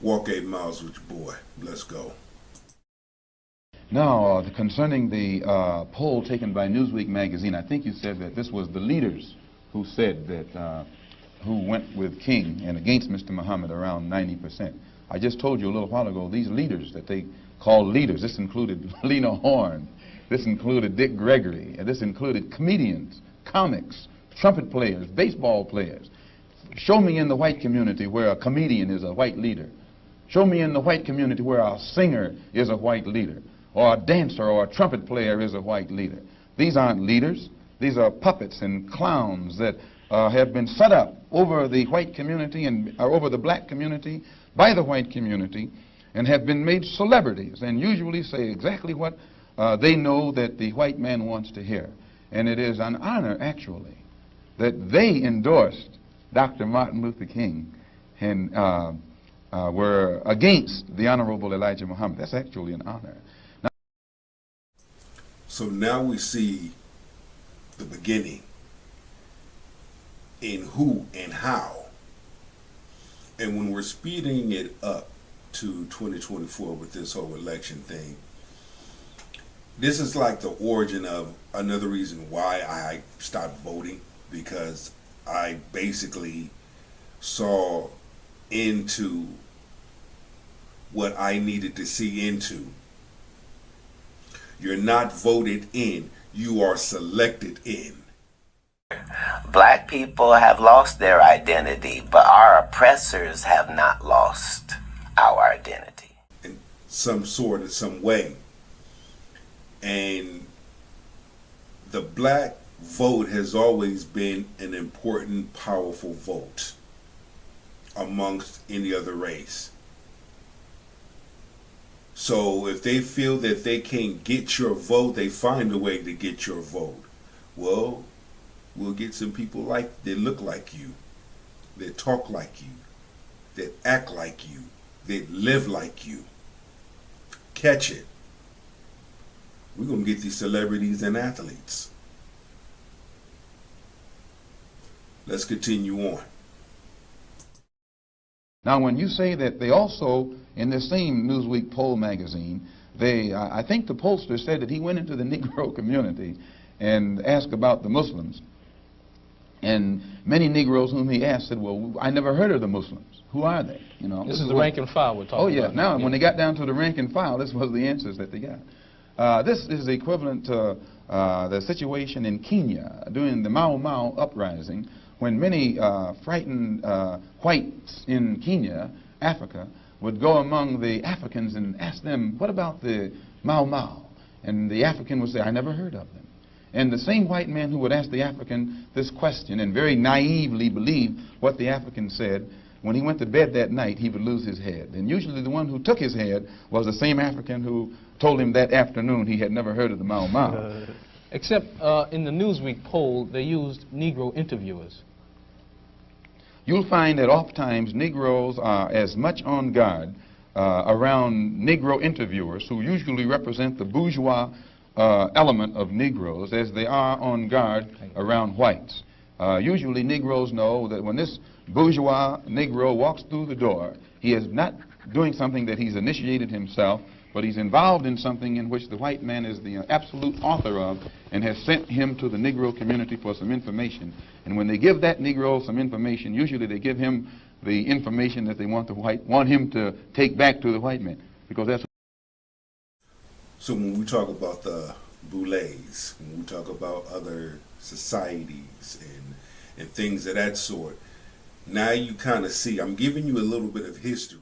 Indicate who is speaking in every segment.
Speaker 1: Walk 8 miles with your boy. Let's go.
Speaker 2: Now, concerning the poll taken by Newsweek magazine, I think you said that this was the leaders who said that, who went with King and against Mr. Muhammad around 90%. I just told you a little while ago, these leaders that they call leaders, this included Lena Horne, this included Dick Gregory, and this included comedians, comics, trumpet players, baseball players. Show me in the white community where a comedian is a white leader. Show me in the white community where a singer is a white leader, or a dancer or a trumpet player is a white leader. These aren't leaders. These are puppets and clowns that have been set up over the white community and over the black community by the white community and have been made celebrities and usually say exactly what they know that the white man wants to hear. And it is an honor, actually, that they endorsed Dr. Martin Luther King and were against the Honorable Elijah Muhammad. That's actually an honor.
Speaker 1: So now we see the beginning in who and how. And when we're speeding it up to 2024 with this whole election thing, this is like the origin of another reason why I stopped voting, because I basically saw into what I needed to see into. You're not voted in, you are selected in.
Speaker 3: Black people have lost their identity, but our oppressors have not lost our identity.
Speaker 1: In some sort of some way. And the black vote has always been an important, powerful vote amongst any other race. So if they feel that they can't get your vote, they find a way to get your vote. Well, we'll get some people like that look like you, that talk like you, that act like you, that live like you. Catch it. We're going to get these celebrities and athletes. Let's continue on.
Speaker 2: Now, when you say that they also, in the same Newsweek poll magazine, they, I think the pollster said that he went into the Negro community and asked about the Muslims. And many Negroes whom he asked said, well, I never heard of the Muslims. Who are they? You know,
Speaker 4: this is the rank and file we're talking about.
Speaker 2: Oh, yeah. Now, when they got down to the rank and file, this was the answers that they got. This is equivalent to the situation in Kenya during the Mau Mau uprising, when many frightened whites in Kenya, Africa, would go among the Africans and ask them, what about the Mau Mau? And the African would say, I never heard of them. And the same white man who would ask the African this question and very naively believe what the African said, when he went to bed that night, he would lose his head. And usually the one who took his head was the same African who told him that afternoon he had never heard of the Mau Mau.
Speaker 4: Except in the Newsweek poll, they used Negro interviewers.
Speaker 2: You'll find that oftentimes Negroes are as much on guard around Negro interviewers, who usually represent the bourgeois element of Negroes, as they are on guard around whites. Usually Negroes know that when this bourgeois Negro walks through the door, he is not doing something that he's initiated himself, but he's involved in something in which the white man is the absolute author of and has sent him to the Negro community for some information. And when they give that Negro some information, usually they give him the information that they want him to take back to the white man, because that's.
Speaker 1: So when we talk about the boulets, when we talk about other societies and things of that sort, now you kind of see, I'm giving you a little bit of history.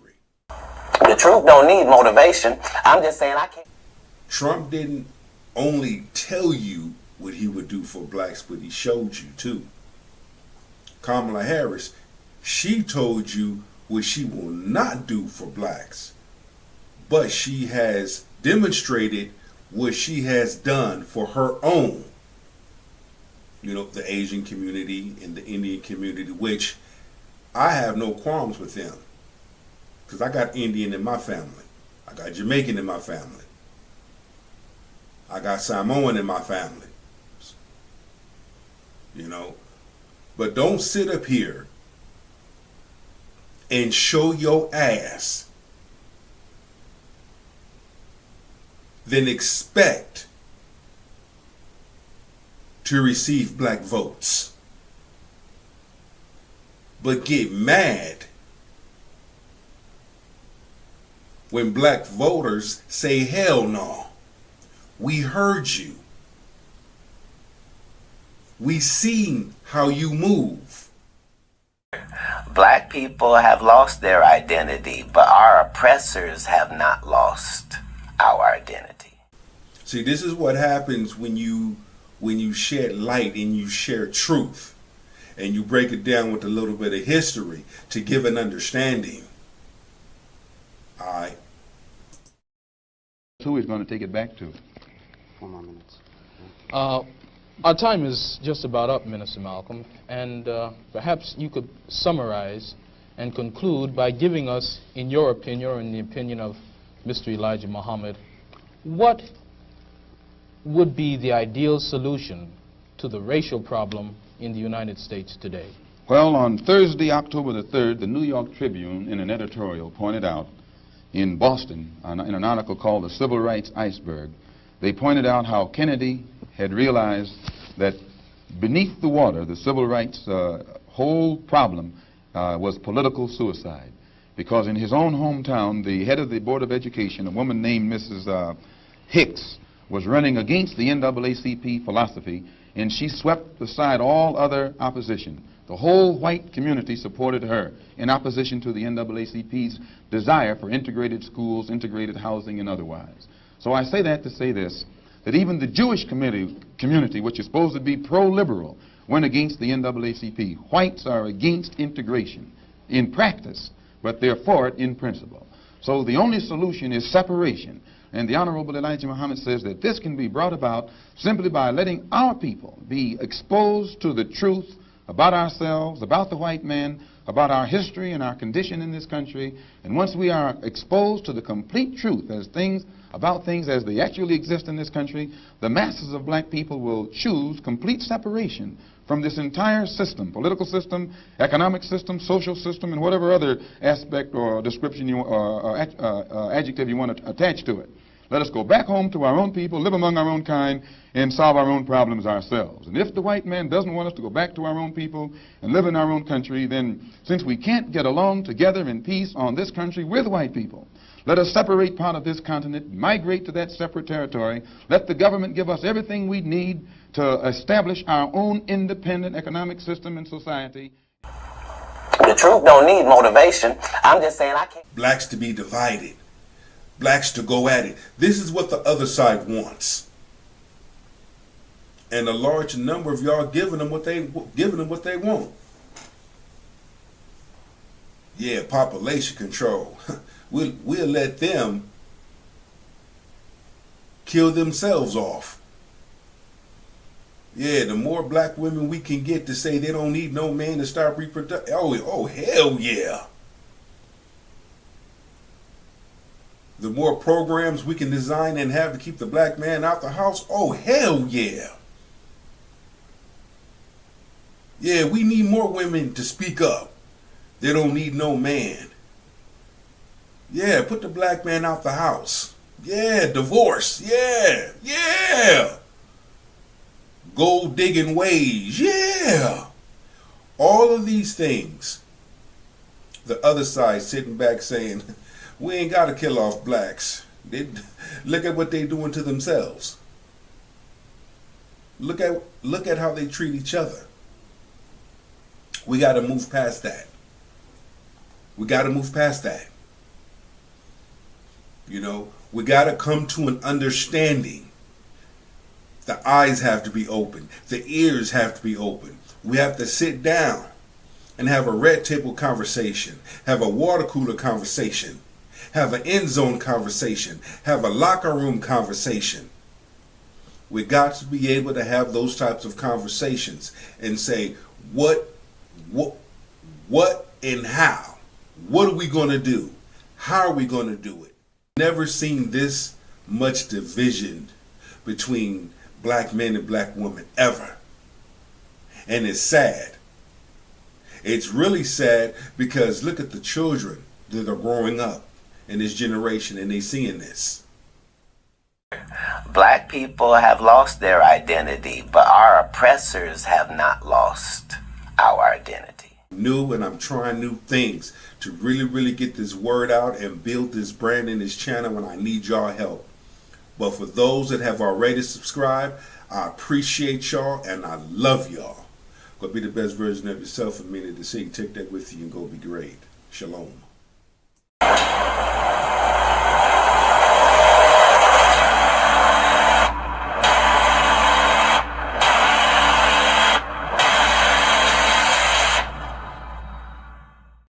Speaker 3: The truth don't need motivation. I'm just saying I can't.
Speaker 1: Trump didn't only tell you what he would do for blacks, but he showed you too. Kamala Harris, she told you what she will not do for blacks, but she has demonstrated what she has done for her own, you know, the Asian community and the Indian community, which I have no qualms with them, because I got Indian in my family, I got Jamaican in my family, I got Samoan in my family, you know. But don't sit up here and show your ass, then expect to receive black votes. But get mad when black voters say, hell no. We heard you. We seen how you move.
Speaker 3: Black people have lost their identity, but our oppressors have not lost our identity.
Speaker 1: See, this is what happens when you shed light and you share truth and you break it down with a little bit of history to give an understanding. All right.
Speaker 2: Who is going to take it back to?
Speaker 5: 4 more minutes.
Speaker 4: Our time is just about up, Minister Malcolm, and perhaps you could summarize and conclude by giving us, in your opinion, or in the opinion of Mr. Elijah Muhammad, what would be the ideal solution to the racial problem in the United States today?
Speaker 2: Well, on Thursday, October the 3rd, the New York Tribune, in an editorial, pointed out in Boston, in an article called The Civil Rights Iceberg, they pointed out how Kennedy had realized that beneath the water, the civil rights whole problem was political suicide. Because in his own hometown, the head of the Board of Education, a woman named Mrs. Hicks, was running against the NAACP philosophy, and she swept aside all other opposition. The whole white community supported her in opposition to the NAACP's desire for integrated schools, integrated housing, and otherwise. So I say that to say this, that even the Jewish community, which is supposed to be pro-liberal, went against the NAACP. Whites are against integration in practice, but they're for it in principle. So the only solution is separation. And the Honorable Elijah Muhammad says that this can be brought about simply by letting our people be exposed to the truth about ourselves, about the white man, about our history and our condition in this country. And once we are exposed to the complete truth about things as they actually exist in this country, the masses of black people will choose complete separation from this entire system, political system, economic system, social system, and whatever other aspect or description or adjective you want to attach to it. Let us go back home to our own people, live among our own kind, and solve our own problems ourselves. And if the white man doesn't want us to go back to our own people and live in our own country, then since we can't get along together in peace on this country with white people, let us separate part of this continent, migrate to that separate territory, let the government give us everything we need to establish our own independent economic system and society.
Speaker 3: The truth don't need motivation. I'm just saying I can't.
Speaker 1: Blacks to be divided. Blacks to go at it. This is what the other side wants. And a large number of y'all giving them what they want. Yeah, population control. We'll let them kill themselves off. Yeah, the more black women we can get to say they don't need no man to start reproducing. Oh, hell yeah. The more programs we can design and have to keep the black man out the house. Oh, hell yeah. Yeah, we need more women to speak up. They don't need no man. Yeah, put the black man out the house. Yeah, divorce. Yeah. Gold digging ways. Yeah. All of these things. The other side sitting back saying, we ain't got to kill off blacks. Look at what they're doing to themselves. Look at how they treat each other. We got to move past that. We got to move past that. You know, we got to come to an understanding. The eyes have to be open. The ears have to be open. We have to sit down and have a red table conversation, have a water cooler conversation, have an end zone conversation, have a locker room conversation. We got to be able to have those types of conversations and say, what and how? What are we going to do? How are we going to do it? Never seen this much division between black men and black women ever. And it's sad. It's really sad because look at the children that are growing up in this generation and they seeing this.
Speaker 3: Black people have lost their identity, but our oppressors have not lost our identity.
Speaker 1: New, and I'm trying new things to really get this word out and build this brand in this channel, and I need y'all help. But for those that have already subscribed, I appreciate y'all and I love y'all. Go be the best version of yourself, and meaning to say, take that with you and go be great. Shalom.